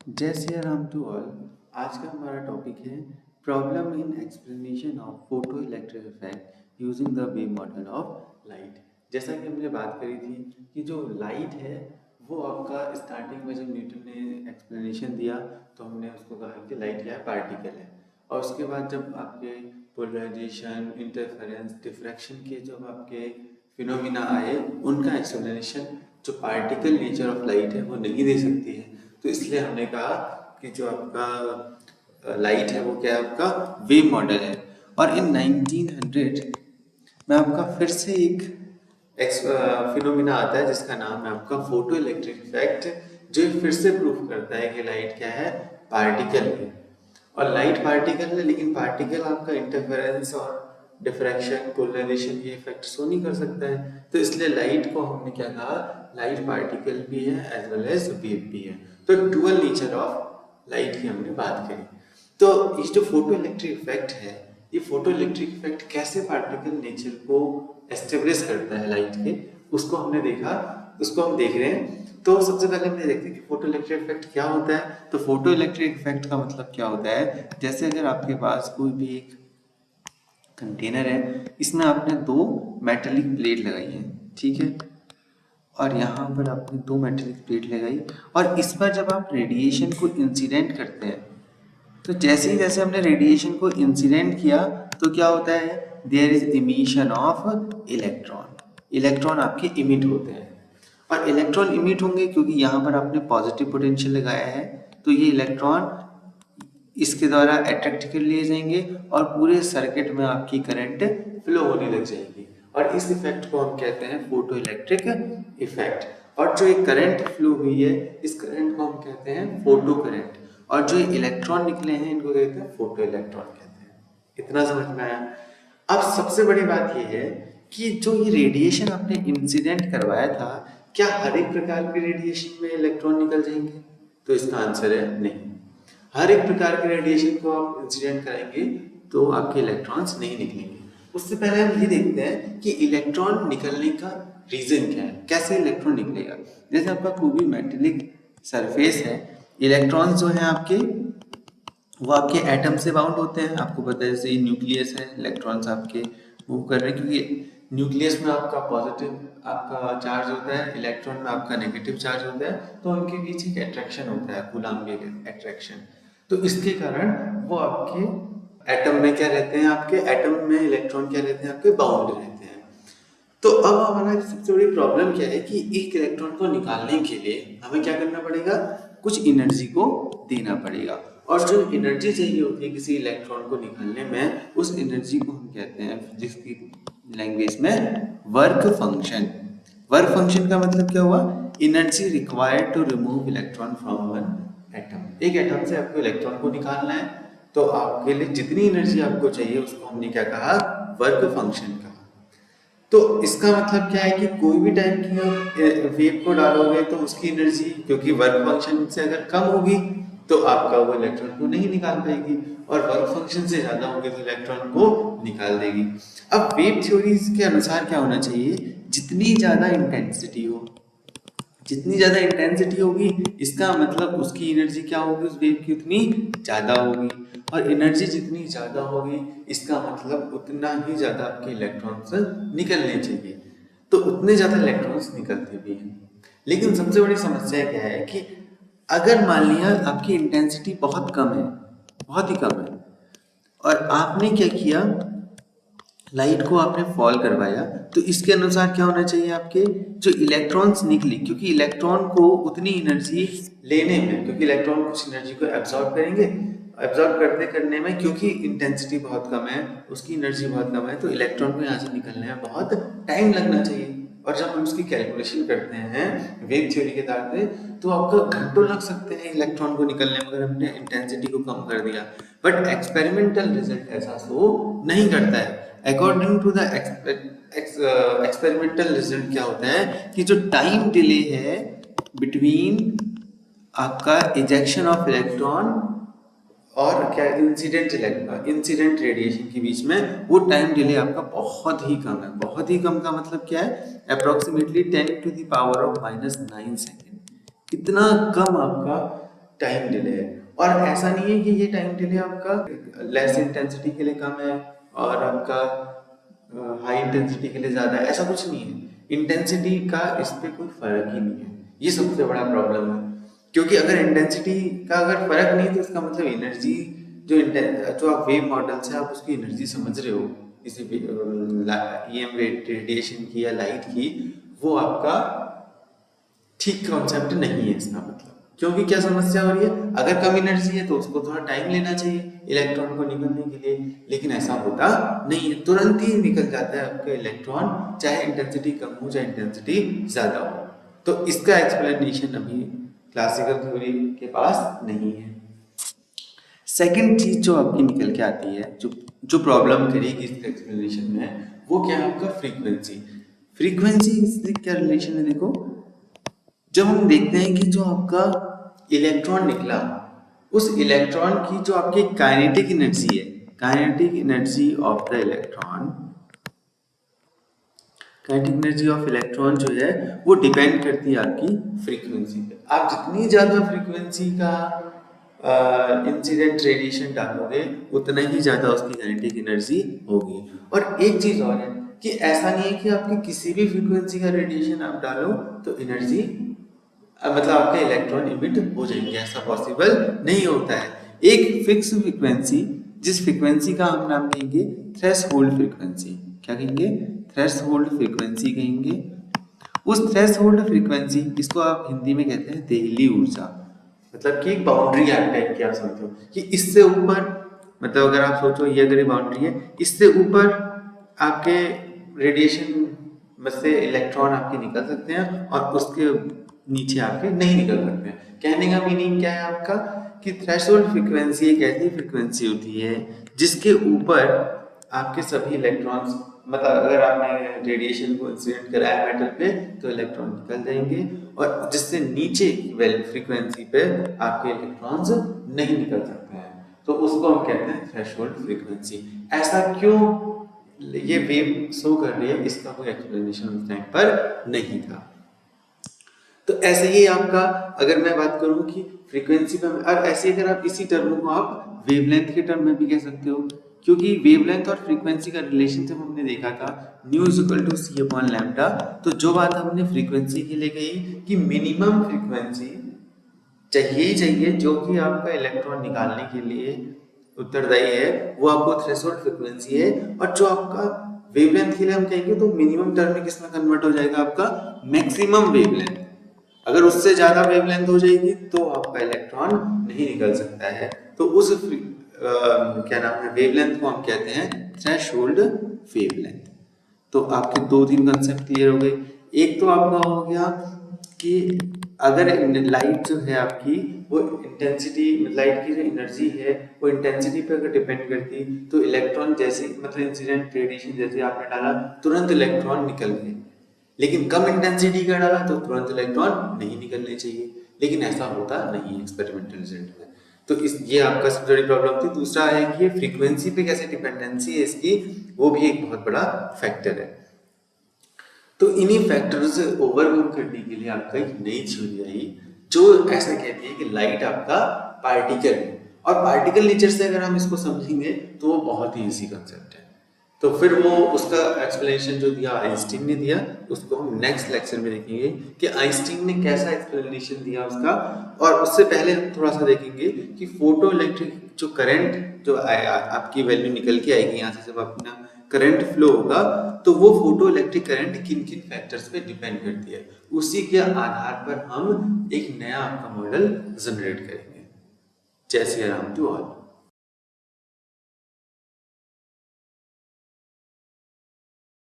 जय Siya Ram to all. आज का हमारा टॉपिक है problem in explanation of photo electric effect using the wave model of light. जैसा कि हमने बात करी थी कि जो लाइट है वो आपका स्टार्टिंग में जब न्यूटन ने एक्सप्लेनेशन दिया तो हमने उसको कहा कि लाइट क्या है, पार्टिकल है। और उसके बाद जब आपके पोलराइजेशन, इंटरफेरेंस, डिफ्रैक्शन के जब आपके फिनोमिना आए, उनका एक्सप्लेनेशन जो पार्टिकल नेचर ऑफ लाइट है वो नहीं दे सकती है। तो इसलिए हमने कहा कि जो आपका लाइट है वो क्या है, आपका वेव मॉडल है। और इन 1900 में आपका फिर से एक फिनोमिना आता है जिसका नाम है आपका फोटो इलेक्ट्रिक इफेक्ट, जो फिर से प्रूफ करता है कि लाइट क्या है, पार्टिकल है। और लाइट पार्टिकल है, लेकिन पार्टिकल आपका इंटरफेरेंस और डिफ्रैक्शन, पोलराइजेशन ये इफेक्ट शो नहीं कर सकता है। तो इसलिए लाइट को हमने क्या कहा, लाइट पार्टिकल भी है एज वेल एज वेव भी है। तो डुअल नेचर ऑफ लाइट की हमने बात करी। तो ये जो फोटो इलेक्ट्रिक इफेक्ट है, ये फोटो इलेक्ट्रिक इफेक्ट कैसे पार्टिकल नेचर को एस्टेब्लिश करता है लाइट के, उसको हमने देखा, उसको हम देख रहे हैं। तो सबसे पहले हमने देखते हैं कि फोटो इलेक्ट्रिक इफेक्ट क्या होता है। तो फोटो इलेक्ट्रिक इफेक्ट का मतलब क्या होता है, जैसे अगर आपके पास कोई भी एक कंटेनर है, इसमें आपने दो मेटेलिक प्लेट लगाई है, ठीक है। और यहाँ पर आपने दो मेटेलिक प्लेट लगाई और इस पर जब आप रेडिएशन को इंसिडेंट करते हैं, तो जैसे ही जैसे हमने रेडिएशन को इंसिडेंट किया तो क्या होता है, there is emission of electron. Electron आपके इमिट होते हैं। और इलेक्ट्रॉन इमिट होंगे क्योंकि यहाँ पर आपने पॉजिटिव पोटेंशियल लगाया है, तो ये इलेक्ट्रॉन इसके द्वारा अट्रैक्ट कर लिए जाएंगे और पूरे सर्किट में आपकी करंट फ्लो होने लग जाएगी। और इस इफेक्ट को हम कहते हैं फोटो इलेक्ट्रिक इफेक्ट। और जो एक करंट फ्लो हुई है, इस करंट को हम कहते हैं फोटो करंट। और जो इलेक्ट्रॉन निकले हैं, इनको कहते हैं फोटो इलेक्ट्रॉन कहते हैं। इतना समझ में आया। अब सबसे बड़ी बात यह है कि जो ये रेडिएशन आपने इंसिडेंट करवाया था, क्या हर एक प्रकार के रेडिएशन में इलेक्ट्रॉन निकल जाएंगे? तो इसका आंसर है नहीं। हर एक प्रकार के रेडिएशन को आप इंसिडेंट करेंगे तो आपके इलेक्ट्रॉन्स नहीं निकलेंगे। उससे पहले हम ये देखते हैं कि इलेक्ट्रॉन निकलने का रीजन क्या है, कैसे इलेक्ट्रॉन निकलेगा। जैसे आपका कोई भी मेटेलिक सरफेस है, इलेक्ट्रॉन्स जो हैं आपके, वो आपके एटम से बाउंड होते हैं। आपको पता है जैसे ये न्यूक्लियस है, इलेक्ट्रॉन्स आपके मूव कर रहे हैं क्योंकि न्यूक्लियस में आपका पॉजिटिव आपका चार्ज होता है, इलेक्ट्रॉन में आपका नेगेटिव चार्ज होता है। तो उनके बीच एक अट्रैक्शन होता है, कूलम्ब अट्रैक्शन। तो इसके कारण वो आपके एटम में क्या रहते हैं, आपके एटम में इलेक्ट्रॉन क्या रहते हैं, आपके बाउंड रहते हैं। तो अब हमारा सबसे बड़ी प्रॉब्लम क्या है कि एक इलेक्ट्रॉन को निकालने के लिए हमें क्या करना पड़ेगा, कुछ एनर्जी को देना पड़ेगा। और जो एनर्जी चाहिए होती है किसी इलेक्ट्रॉन को निकालने में, उस एनर्जी को हम कहते हैं फिजिक्स की लैंग्वेज में वर्क फंक्शन। वर्क फंक्शन का मतलब क्या हुआ, energy required to remove electron from one atom. एक एटम से आपको इलेक्ट्रॉन को निकालना है, तो आपके लिए जितनी एनर्जी आपको चाहिए उसको हमने क्या कहा, वर्क फंक्शन कहा। तो इसका मतलब क्या है कि कोई भी टाइम की आप वेव को डालोगे तो उसकी एनर्जी, क्योंकि वर्क फंक्शन से अगर कम होगी तो आपका वो इलेक्ट्रॉन को नहीं निकाल पाएगी, और वर्क फंक्शन से ज्यादा होगी तो इलेक्ट्रॉन को निकाल देगी। अब वेव थ्योरी के अनुसार क्या होना चाहिए, जितनी ज्यादा इंटेंसिटी हो, जितनी ज्यादा इंटेंसिटी होगी इसका मतलब उसकी एनर्जी क्या होगी, उस वेव की उतनी ज्यादा होगी। और एनर्जी जितनी ज्यादा होगी इसका मतलब उतना ही ज्यादा आपके इलेक्ट्रॉन्स निकलने चाहिए। तो उतने ज्यादा इलेक्ट्रॉन्स निकलते भी हैं। लेकिन सबसे बड़ी समस्या क्या है कि अगर मान लिया आपकी इंटेंसिटी बहुत कम है, बहुत ही कम है, और आपने क्या किया, लाइट को आपने फॉल करवाया, तो इसके अनुसार क्या होना चाहिए, आपके जो इलेक्ट्रॉन्स निकली, क्योंकि इलेक्ट्रॉन को उतनी एनर्जी लेने में, क्योंकि इलेक्ट्रॉन कुछ एनर्जी को एब्जॉर्ब करेंगे, एब्जॉर्ब करते करने में क्योंकि इंटेंसिटी बहुत कम है, उसकी एनर्जी बहुत कम है, तो इलेक्ट्रॉन को यहाँ से निकलने में बहुत टाइम लगना चाहिए। और जब हम उसकी कैलकुलेशन करते हैं वेव थ्योरी के आधार पे, तो आपको घंटों लग सकते हैं इलेक्ट्रॉन को निकलने में, अगर हमने इंटेंसिटी को कम कर दिया। बट एक्सपेरिमेंटल रिजल्ट ऐसा शो नहीं करता है। According to the experimental result क्या होता है कि जो टाइम डिले है बिटवीन आपका इजेक्शन ऑफ इलेक्ट्रॉन और क्या इंसिडेंट रेडिएशन के बीच में, वो टाइम डिले आपका बहुत ही कम है। बहुत ही कम का मतलब क्या है, approximately 10 to the power of -9 second. इतना कम आपका टाइम डिले है। और ऐसा नहीं है कि ये टाइम डिले आपका लेस इंटेंसिटी के लिए कम है और आपका हाई इंटेंसिटी के लिए ज़्यादा है, ऐसा कुछ नहीं है। इंटेंसिटी का इस पे कोई फर्क ही नहीं है, ये सबसे बड़ा प्रॉब्लम है। क्योंकि अगर इंटेंसिटी का अगर फर्क नहीं तो इसका मतलब एनर्जी जो आप वेव मॉडल से आप उसकी एनर्जी समझ रहे हो किसी भी ईएम रेडिएशन की या लाइट की, वो आपका ठीक कॉन्सेप्ट नहीं है इसका मतलब। क्योंकि क्या समस्या हो रही है, अगर कम एनर्जी है तो उसको थोड़ा टाइम लेना चाहिए इलेक्ट्रॉन को निकलने के लिए, लेकिन ऐसा होता नहीं है, तुरंत ही निकल जाता है आपका इलेक्ट्रॉन, चाहे इंटेंसिटी कम हो चाहे इंटेंसिटी ज्यादा हो। तो इसका एक्सप्लेनेशन अभी क्लासिकल थ्योरी के पास नहीं है। सेकंड चीज जो आपकी निकल के आती है, जो जो प्रॉब्लम करेगी इसका एक्सप्लेनेशन में, वो क्या है आपका फ्रीक्वेंसी। फ्रीक्वेंसी इससे क्या रिलेशन है, देखो जब हम देखते हैं कि जो आपका इलेक्ट्रॉन निकला, उस इलेक्ट्रॉन की जो आपकी काइनेटिक एनर्जी है, kinetic energy of the electron, kinetic energy of electron जो है वो डिपेंड करती है आपकी फ्रीक्वेंसी पे। आप जितनी ज्यादा फ्रीक्वेंसी का इंसिडेंट रेडिएशन डालोगे उतना ही ज्यादा उसकी काइनेटिक एनर्जी होगी। और एक चीज और है कि ऐसा नहीं है कि आपकी किसी भी फ्रीक्वेंसी का रेडिएशन आप डालो तो एनर्जी मतलब आपके इलेक्ट्रॉन इमिट हो जाएंगे, ऐसा पॉसिबल नहीं होता है। एक फिक्स फ्रीक्वेंसी, जिस फ्रीक्वेंसी का हम नाम देंगे थ्रेशोल्ड फ्रीक्वेंसी, क्या कहेंगे, थ्रेशोल्ड फ्रीक्वेंसी कहेंगे। उस थ्रेशोल्ड फ्रीक्वेंसी, इसको आप हिंदी में कहते हैं देहली ऊर्जा, मतलब कि एक बाउंड्री टाइप की आप समझो कि इससे ऊपर, मतलब अगर आप सोचो ये अगर ये बाउंड्री है, इससे ऊपर आपके रेडिएशन में से इलेक्ट्रॉन आपके निकल सकते हैं और उसके नीचे आपके नहीं निकल सकते हैं। कहने का मीनिंग क्या है आपका कि थ्रेशोल्ड फ्रीक्वेंसी एक ऐसी फ्रीक्वेंसी होती है जिसके ऊपर आपके सभी इलेक्ट्रॉन्स, मतलब अगर आपने रेडिएशन को इंसिडेंट कराया मेटल पे तो इलेक्ट्रॉन निकल जाएंगे, और जिससे नीचे फ्रीक्वेंसी पे आपके इलेक्ट्रॉन्स नहीं निकल सकते हैं, तो उसको हम कहते हैं थ्रेशोल्ड फ्रीक्वेंसी। ऐसा क्यों ये वेव शो कर रही है, इसका कोई एक्सप्लेनेशन उस टाइम पर नहीं था। तो ऐसे ही आपका, अगर मैं बात करूं कि फ्रीक्वेंसी पे, और ऐसे अगर आप इसी टर्म को आप वेवलेंथ के टर्म में भी कह सकते हो, क्योंकि वेवलेंथ और फ्रीक्वेंसी का रिलेशनशिप हमने देखा था nu is equal to c upon lambda. तो जो बात हमने फ्रीक्वेंसी के लिए कही कि मिनिमम फ्रीक्वेंसी चाहिए ही चाहिए जो कि आपका इलेक्ट्रॉन निकालने के लिए उत्तरदायी है, वो आपको थ्रेशोल्ड फ्रीक्वेंसी है। और जो आपका वेवलेंथ के लिए हम कहेंगे तो मिनिमम टर्म में किसमें कन्वर्ट हो जाएगा, आपका मैक्सिमम वेवलेंथ। अगर उससे ज्यादा वेवलेंथ हो जाएगी तो आपका इलेक्ट्रॉन नहीं निकल सकता है। तो उस क्या नाम है वेवलेंथ को हम कहते हैं थ्रेशोल्ड वेवलेंथ। तो आपके दो तीन कंसेप्ट क्लियर हो गए। एक तो आपका हो गया कि अगर लाइट जो है आपकी वो इंटेंसिटी, लाइट की जो एनर्जी है वो इंटेंसिटी पे अगर डिपेंड करती तो इलेक्ट्रॉन जैसे, मतलब इंसिडेंट रेडिएशन जैसे आपने डाला तुरंत इलेक्ट्रॉन निकल गए, लेकिन कम इंटेंसिटी का डाला तो तुरंत इलेक्ट्रॉन नहीं निकलने चाहिए, लेकिन ऐसा होता नहीं है एक्सपेरिमेंटल रिजल्ट में। तो इस ये आपका सबसे बड़ी प्रॉब्लम थी। दूसरा है कि फ्रीक्वेंसी पे कैसे डिपेंडेंसी है इसकी, वो भी एक बहुत बड़ा फैक्टर है। तो इन्हीं फैक्टर्स से ओवरकम करने के लिए आपका एक नई थ्योरी आई जो ऐसा कहती है कि लाइट आपका पार्टिकल है, और पार्टिकल नेचर से अगर हम इसको समझेंगे तो वो बहुत ही इजी कंसेप्ट है। तो फिर वो उसका एक्सप्लेनेशन जो दिया आइंस्टीन ने दिया, उसको हम नेक्स्ट लेक्चर में देखेंगे कि आइंस्टीन ने कैसा एक्सप्लेनेशन दिया उसका। और उससे पहले हम थोड़ा सा देखेंगे कि फोटो इलेक्ट्रिक जो करंट जो आपकी वैल्यू निकल के आएगी यहाँ से, जब अपना करंट फ्लो होगा तो वो फोटो इलेक्ट्रिक करंट किन किन फैक्टर्स पे डिपेंड करती है, उसी के आधार पर हम एक नया आपका मॉडल जनरेट करेंगे। जय श्री राम टू ऑल।